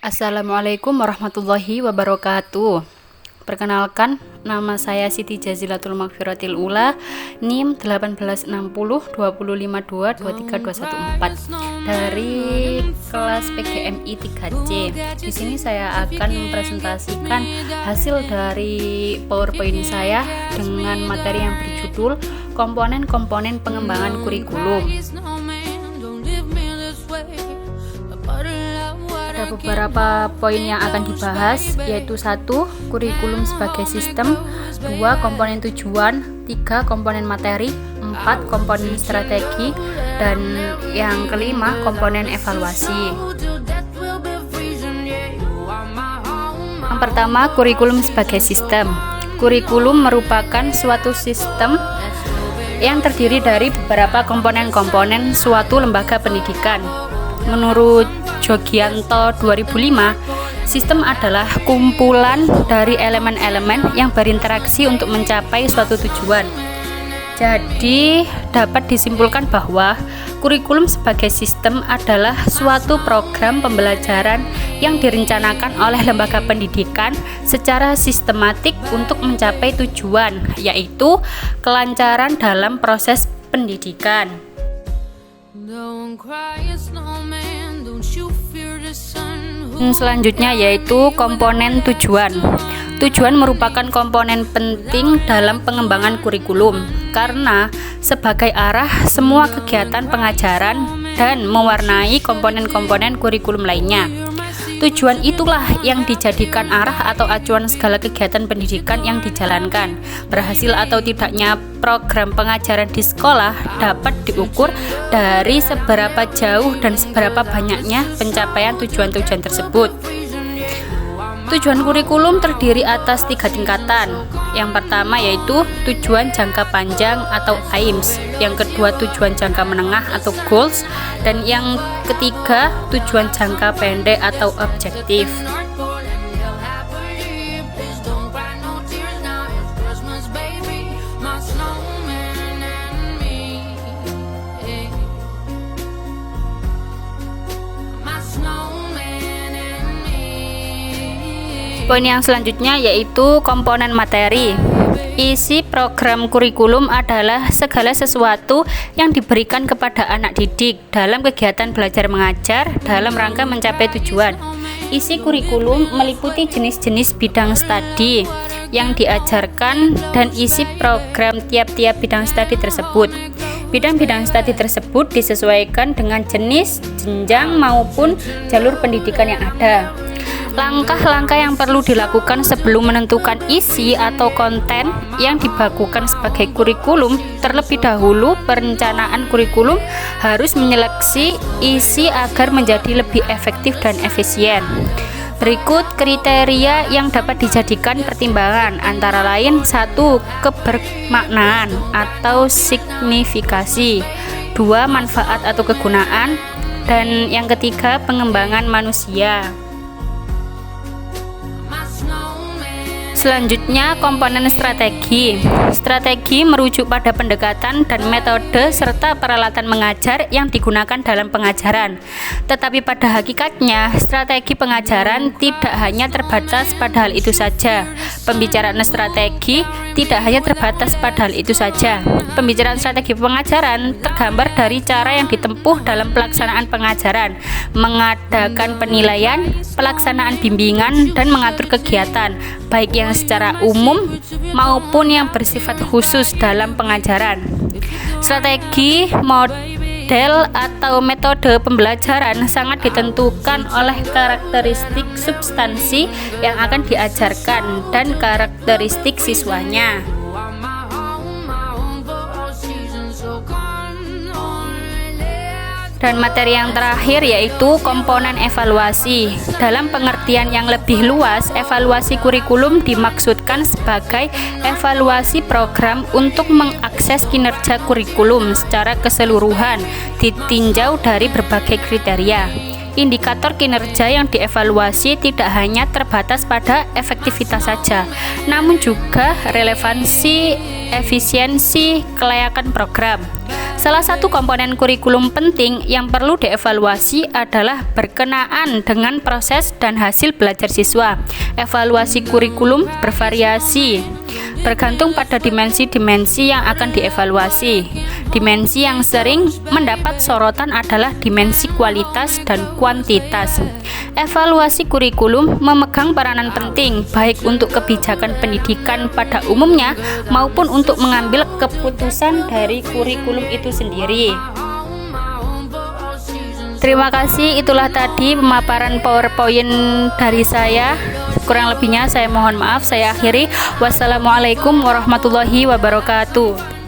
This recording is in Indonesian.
Assalamualaikum warahmatullahi wabarakatuh. Perkenalkan, nama saya Siti Jazilatul Maghfiratil Ula, NIM 186025223214 dari kelas PGMI 3C. Di sini saya akan mempresentasikan hasil dari PowerPoint saya dengan materi yang berjudul komponen-komponen pengembangan kurikulum. Ada beberapa poin yang akan dibahas, yaitu 1. Kurikulum sebagai sistem, 2. Komponen tujuan, 3. Komponen materi, 4. Komponen strategi, dan yang kelima komponen evaluasi. Yang pertama, kurikulum sebagai sistem. Kurikulum merupakan suatu sistem yang terdiri dari beberapa komponen-komponen suatu lembaga pendidikan. Menurut Jogianto 2005, sistem adalah kumpulan dari elemen-elemen yang berinteraksi untuk mencapai suatu tujuan. Jadi, dapat disimpulkan bahwa kurikulum sebagai sistem adalah suatu program pembelajaran yang direncanakan oleh lembaga pendidikan secara sistematik untuk mencapai tujuan, yaitu kelancaran dalam proses pendidikan. Selanjutnya yaitu komponen tujuan. Tujuan merupakan komponen penting dalam pengembangan kurikulum karena sebagai arah semua kegiatan pengajaran dan mewarnai komponen-komponen kurikulum lainnya. Tujuan itulah yang dijadikan arah atau acuan segala kegiatan pendidikan yang dijalankan. Berhasil atau tidaknya program pengajaran di sekolah dapat diukur dari seberapa jauh dan seberapa banyaknya pencapaian tujuan-tujuan tersebut. Tujuan kurikulum terdiri atas 3 tingkatan. Yang pertama yaitu tujuan jangka panjang atau AIMS, yang kedua tujuan jangka menengah atau goals, dan yang ketiga tujuan jangka pendek atau objektif. Poin yang selanjutnya yaitu komponen materi. Isi program kurikulum adalah segala sesuatu yang diberikan kepada anak didik dalam kegiatan belajar mengajar dalam rangka mencapai tujuan. Isi kurikulum meliputi jenis-jenis bidang studi yang diajarkan dan isi program tiap-tiap bidang studi tersebut. Bidang-bidang studi tersebut disesuaikan dengan jenis, jenjang maupun jalur pendidikan yang ada. Langkah-langkah yang perlu dilakukan sebelum menentukan isi atau konten yang dibakukan sebagai kurikulum. Terlebih dahulu, perencanaan kurikulum harus menyeleksi isi agar menjadi lebih efektif dan efisien. Berikut kriteria yang dapat dijadikan pertimbangan, antara lain 1. Kebermaknaan atau signifikasi, 2. Manfaat atau kegunaan, dan yang ketiga pengembangan manusia. Selanjutnya, komponen strategi. Strategi merujuk pada pendekatan dan metode serta peralatan mengajar yang digunakan dalam pengajaran. Tetapi pada hakikatnya, strategi pengajaran tidak hanya terbatas pada hal itu saja. Pembicaraan strategi tidak hanya terbatas pada hal itu saja. Pembicaraan strategi pengajaran tergambar dari cara yang ditempuh dalam pelaksanaan pengajaran, mengadakan penilaian, pelaksanaan bimbingan, dan mengatur kegiatan, baik yang secara umum maupun yang bersifat khusus dalam pengajaran. Strategi, model atau metode pembelajaran sangat ditentukan oleh karakteristik substansi yang akan diajarkan dan karakteristik siswanya. Dan materi yang terakhir yaitu komponen evaluasi. Dalam pengertian yang lebih luas, evaluasi kurikulum dimaksudkan sebagai evaluasi program untuk mengakses kinerja kurikulum secara keseluruhan, ditinjau dari berbagai kriteria. Indikator kinerja yang dievaluasi tidak hanya terbatas pada efektivitas saja, namun juga relevansi, efisiensi, kelayakan program. Salah satu komponen kurikulum penting yang perlu dievaluasi adalah berkenaan dengan proses dan hasil belajar siswa. Evaluasi kurikulum bervariasi, bergantung pada dimensi-dimensi yang akan dievaluasi. Dimensi yang sering mendapat sorotan adalah dimensi kualitas dan kuantitas. Evaluasi kurikulum memegang peranan penting baik untuk kebijakan pendidikan pada umumnya maupun untuk mengambil keputusan dari kurikulum itu sendiri. Terima kasih, itulah tadi pemaparan PowerPoint dari saya. Kurang lebihnya saya mohon maaf, saya akhiri. Wassalamualaikum warahmatullahi wabarakatuh.